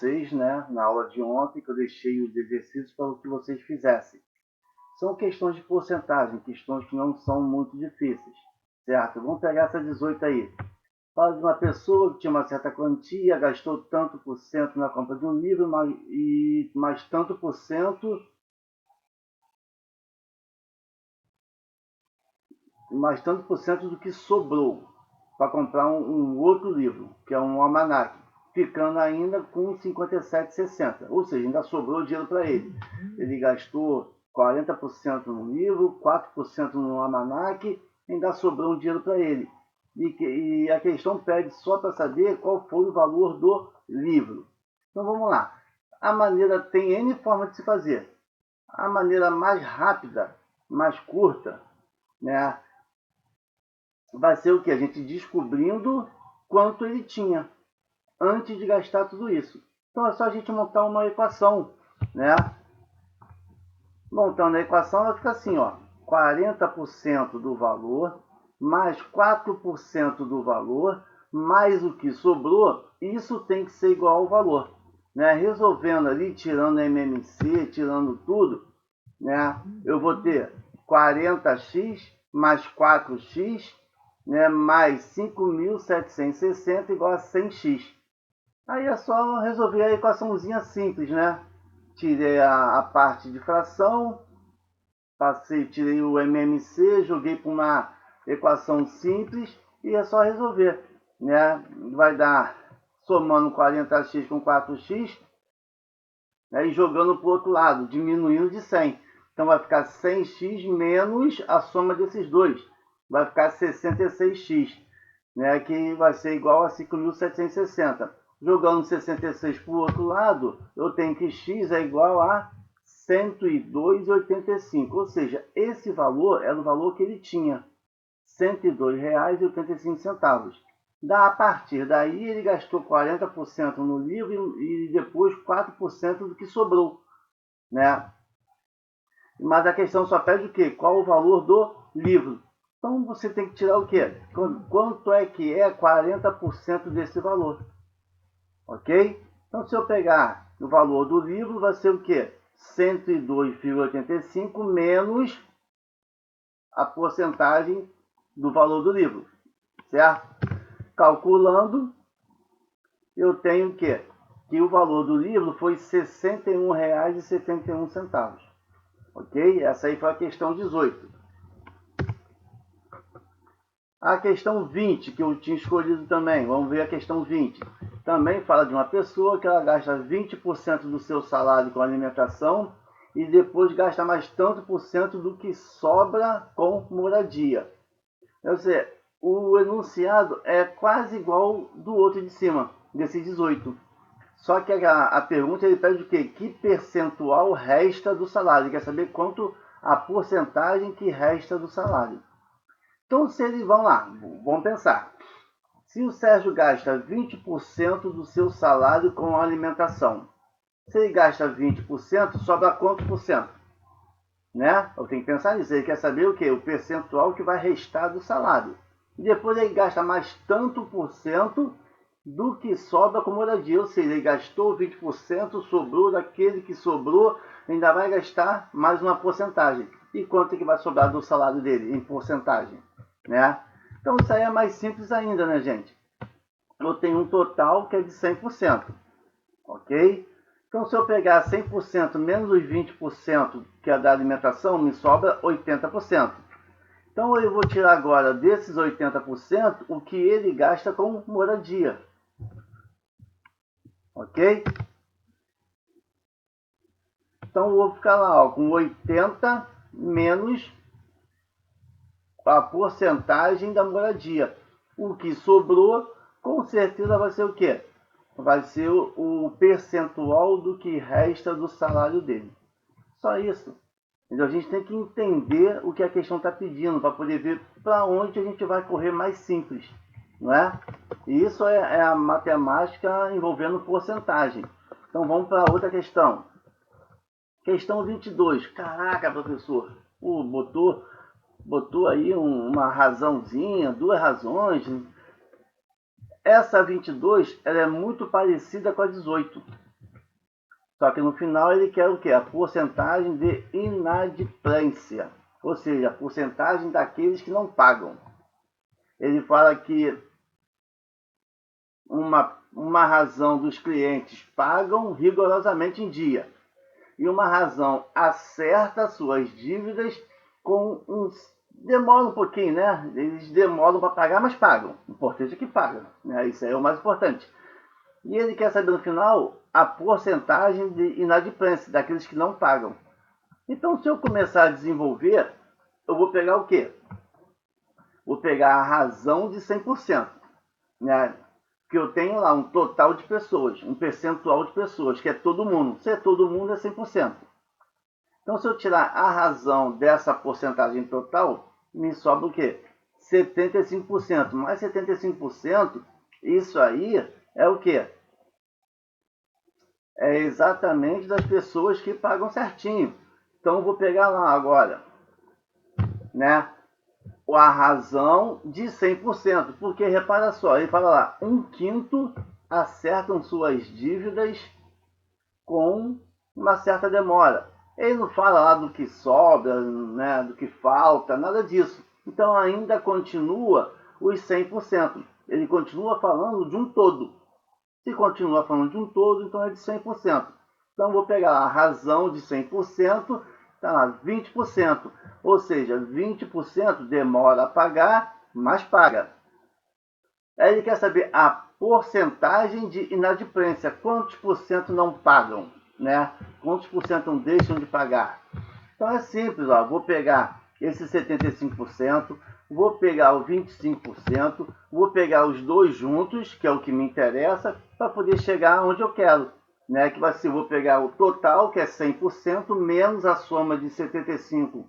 vocês, né, na aula de ontem, que eu deixei os exercícios para que vocês fizessem. São questões de porcentagem, questões que não são muito difíceis, certo? Vamos pegar essa 18 aí. Fala de uma pessoa que tinha uma certa quantia, gastou tanto por cento na compra de um livro, mais tanto por cento do que sobrou para comprar um outro livro, que é um almanaque, ficando ainda com 57,60. Ou seja, ainda sobrou dinheiro para ele. Ele gastou 40% no livro, 4% no almanaque, ainda sobrou um dinheiro para ele. E a questão pede só para saber qual foi o valor do livro. Então vamos lá. A maneira tem N formas de se fazer. A maneira mais rápida, mais curta, né, vai ser o que? A gente descobrindo quanto ele tinha antes de gastar tudo isso. Então é só a gente montar uma equação, né? Montando a equação, ela fica assim, ó: 40% do valor mais 4% do valor mais o que sobrou, isso tem que ser igual ao valor, né? Resolvendo ali, tirando MMC, tirando tudo, né? Eu vou ter 40x mais 4x, né, mais 5.760 igual a 100x. Aí é só resolver a equaçãozinha simples, né? Tirei a parte de fração, tirei o MMC, joguei para uma equação simples e é só resolver, né? Vai dar, somando 40x com 4x, né, e jogando para o outro lado, diminuindo de 100. Então vai ficar 100x menos a soma desses dois. Vai ficar 66x, né, que vai ser igual a 5.760. Jogando 66 para o outro lado, eu tenho que x é igual a 102,85. Ou seja, esse valor era o valor que ele tinha, R$ 102,85. A partir daí, ele gastou 40% no livro e depois 4% do que sobrou, né? Mas a questão só pede o quê? Qual o valor do livro? Então você tem que tirar o quê? Quanto é que é 40% desse valor? Ok? Então se eu pegar o valor do livro, vai ser o quê? 102,85 menos a porcentagem do valor do livro, certo? Calculando, eu tenho o quê? Que o valor do livro foi R$ 61,71. Ok? Essa aí foi a questão 18. A questão 20, que eu tinha escolhido também, vamos ver a questão 20. Também fala de uma pessoa que ela gasta 20% do seu salário com alimentação e depois gasta mais tanto por cento do que sobra com moradia. Quer dizer, o enunciado é quase igual do outro de cima, desse 18. Só que a pergunta ele pede o quê? Que percentual resta do salário? Ele quer saber quanto a porcentagem que resta do salário. Então, se eles vão lá, vamos pensar. Se o Sérgio gasta 20% do seu salário com alimentação, se ele gasta 20%, sobra quanto por cento? Né? Eu tenho que pensar nisso. Ele quer saber o quê? O percentual que vai restar do salário. E depois ele gasta mais tanto por cento do que sobra com moradia. Ou seja, ele gastou 20%, sobrou daquele que sobrou, ainda vai gastar mais uma porcentagem. E quanto é que vai sobrar do salário dele em porcentagem? Né? Então isso aí é mais simples ainda, né, gente? Eu tenho um total que é de 100%, ok? Então se eu pegar 100% menos os 20% que é da alimentação, me sobra 80%. Então eu vou tirar agora desses 80% o que ele gasta com moradia, ok? Então eu vou ficar lá, ó, com 80 menos a porcentagem da moradia. O que sobrou, com certeza vai ser o quê? Vai ser o percentual do que resta do salário dele. Só isso. Então a gente tem que entender o que a questão está pedindo para poder ver para onde a gente vai correr mais simples, não é? E isso é a matemática envolvendo porcentagem. Então vamos para outra questão. Questão 22. Caraca, professor, botou aí uma razãozinha, duas razões. Essa 22 ela é muito parecida com a 18. Só que no final ele quer o quê? A porcentagem de inadimplência, ou seja, a porcentagem daqueles que não pagam. Ele fala que uma razão dos clientes pagam rigorosamente em dia, e uma razão acerta suas dívidas com uns... demora um pouquinho, né? Eles demoram para pagar, mas pagam. O importante é que pagam, né? Isso aí é o mais importante. E ele quer saber no final a porcentagem de inadimplência daqueles que não pagam. Então, se eu começar a desenvolver, eu vou pegar o quê? Vou pegar a razão de 100%, né? Que eu tenho lá um total de pessoas, um percentual de pessoas, que é todo mundo. Se é todo mundo, é 100%. Então, se eu tirar a razão dessa porcentagem total, me sobra o quê? 75%. Mais 75%, isso aí é o quê? É exatamente das pessoas que pagam certinho. Então, eu vou pegar lá agora, né? A razão de 100%. Porque, repara só, ele fala lá, 1/5 acertam suas dívidas com uma certa demora. Ele não fala lá do que sobra, né, do que falta, nada disso. Então ainda continua os 100%. Ele continua falando de um todo. Se continua falando de um todo, então é de 100%. Então vou pegar a razão de 100%, está lá 20%. Ou seja, 20% demora a pagar, mas paga. Aí ele quer saber a porcentagem de inadimplência. Quantos por cento não pagam? Né? Quantos por cento não deixam de pagar? Então é simples, ó. Vou pegar esse 75%, vou pegar o 25%, vou pegar os dois juntos, que é o que me interessa, para poder chegar onde eu quero. Né? Que vai ser, vou pegar o total, que é 100%, menos a soma de 75%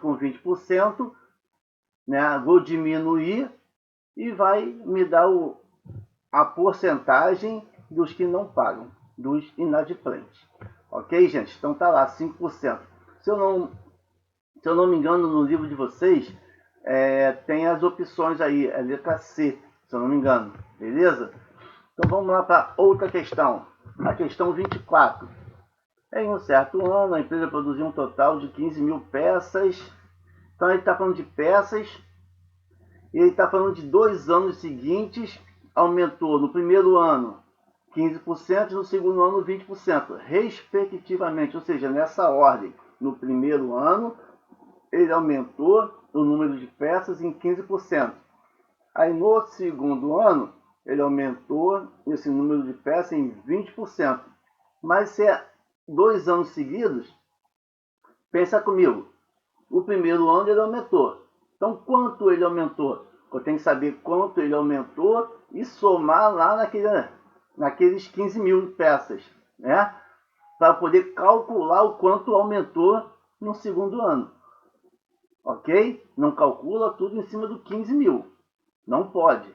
com 20%, né? Vou diminuir e vai me dar a porcentagem dos que não pagam, dos inadimplentes. Ok, gente? Então tá lá, 5%. Se eu não me engano, no livro de vocês, tem as opções aí, a letra C, se eu não me engano. Beleza? Então vamos lá para outra questão. A questão 24. Em um certo ano, a empresa produziu um total de 15 mil peças. Então ele está falando de peças. E ele está falando de 2 anos seguintes, aumentou no primeiro ano 15%, no segundo ano 20%, respectivamente. Ou seja, nessa ordem, no primeiro ano, ele aumentou o número de peças em 15%. Aí no segundo ano, ele aumentou esse número de peças em 20%. Mas se é 2 anos seguidos, pensa comigo, o primeiro ano ele aumentou. Então, quanto ele aumentou? Eu tenho que saber quanto ele aumentou e somar lá naqueles 15 mil peças, né? Para poder calcular o quanto aumentou no segundo ano. Ok? Não calcula tudo em cima do 15 mil. Não pode.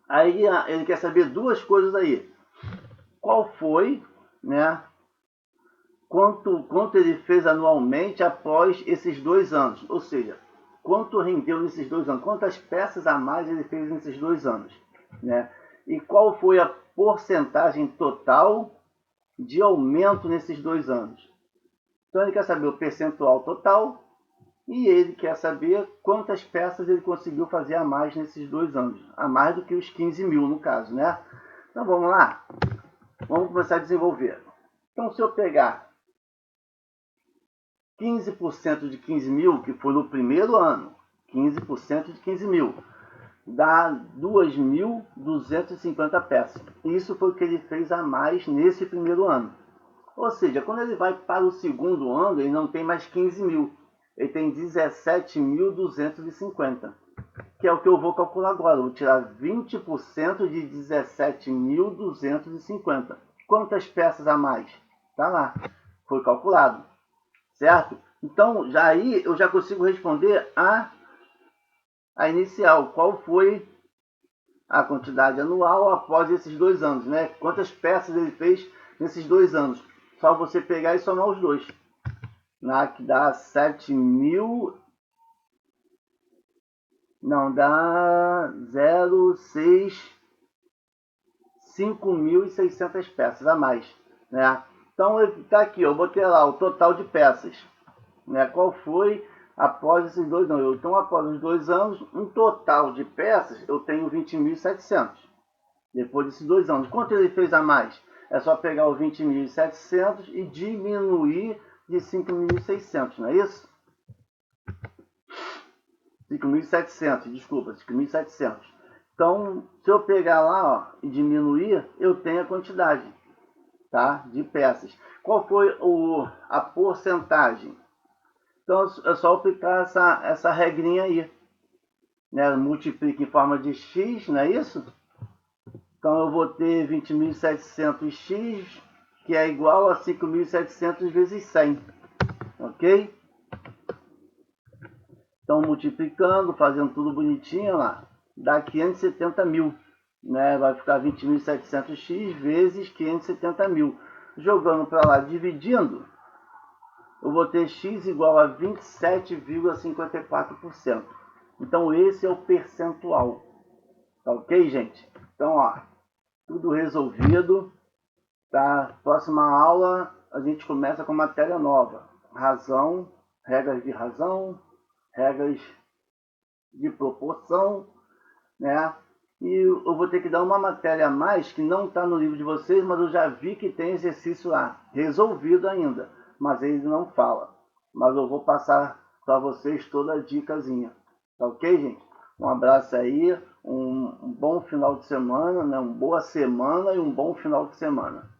Aí ele quer saber duas coisas aí. Qual foi, né? Quanto ele fez anualmente após esses 2 anos? Ou seja, quanto rendeu nesses 2 anos? Quantas peças a mais ele fez nesses 2 anos? Né? E qual foi a porcentagem total de aumento nesses 2 anos? Então ele quer saber o percentual total e ele quer saber quantas peças ele conseguiu fazer a mais nesses 2 anos. A mais do que os 15 mil, no caso, né? Então vamos lá. Vamos começar a desenvolver. Então se eu pegar 15% de 15 mil, que foi no primeiro ano, 15% de 15 mil, dá 2.250 peças. Isso foi o que ele fez a mais nesse primeiro ano. Ou seja, quando ele vai para o segundo ano, ele não tem mais 15 mil, ele tem 17.250, que é o que eu vou calcular agora. Eu vou tirar 20% de 17.250. Quantas peças a mais? Tá lá, foi calculado. Certo? Então, aí eu já consigo responder a inicial. Qual foi a quantidade anual após esses 2 anos, né? Quantas peças ele fez nesses 2 anos? Só você pegar e somar os dois. Que dá 7.000... Não, dá 0,6... 5.600 peças a mais. né? Então está aqui, eu botei lá o total de peças, né? Qual foi após esses 2 anos? Então, após os 2 anos, um total de peças, eu tenho 20.700. Depois desses 2 anos, quanto ele fez a mais? É só pegar o 20.700 e diminuir de 5.600, não é isso? 5.700, desculpa, 5.700. Então, se eu pegar lá, ó, e diminuir, eu tenho a quantidade, tá, de peças. Qual foi a porcentagem? Então, é só aplicar essa regrinha aí, né? Multiplica em forma de x, não é isso? Então, eu vou ter 20.700x, que é igual a 5.700 vezes 100, ok? Então, multiplicando, fazendo tudo bonitinho lá, dá 570 mil, né? Vai ficar 20.700x vezes 570 mil. Jogando para lá, dividindo, eu vou ter x igual a 27,54%. Então, esse é o percentual. Tá ok, gente? Então, ó, tudo resolvido. Tá? Próxima aula, a gente começa com matéria nova. Razão, regras de razão, regras de proporção, né? E eu vou ter que dar uma matéria a mais que não está no livro de vocês, mas eu já vi que tem exercício lá, resolvido ainda, mas ele não fala. Mas eu vou passar para vocês toda a dicasinha. Tá ok, gente? Um abraço aí, um bom final de semana, né? Uma boa semana e um bom final de semana.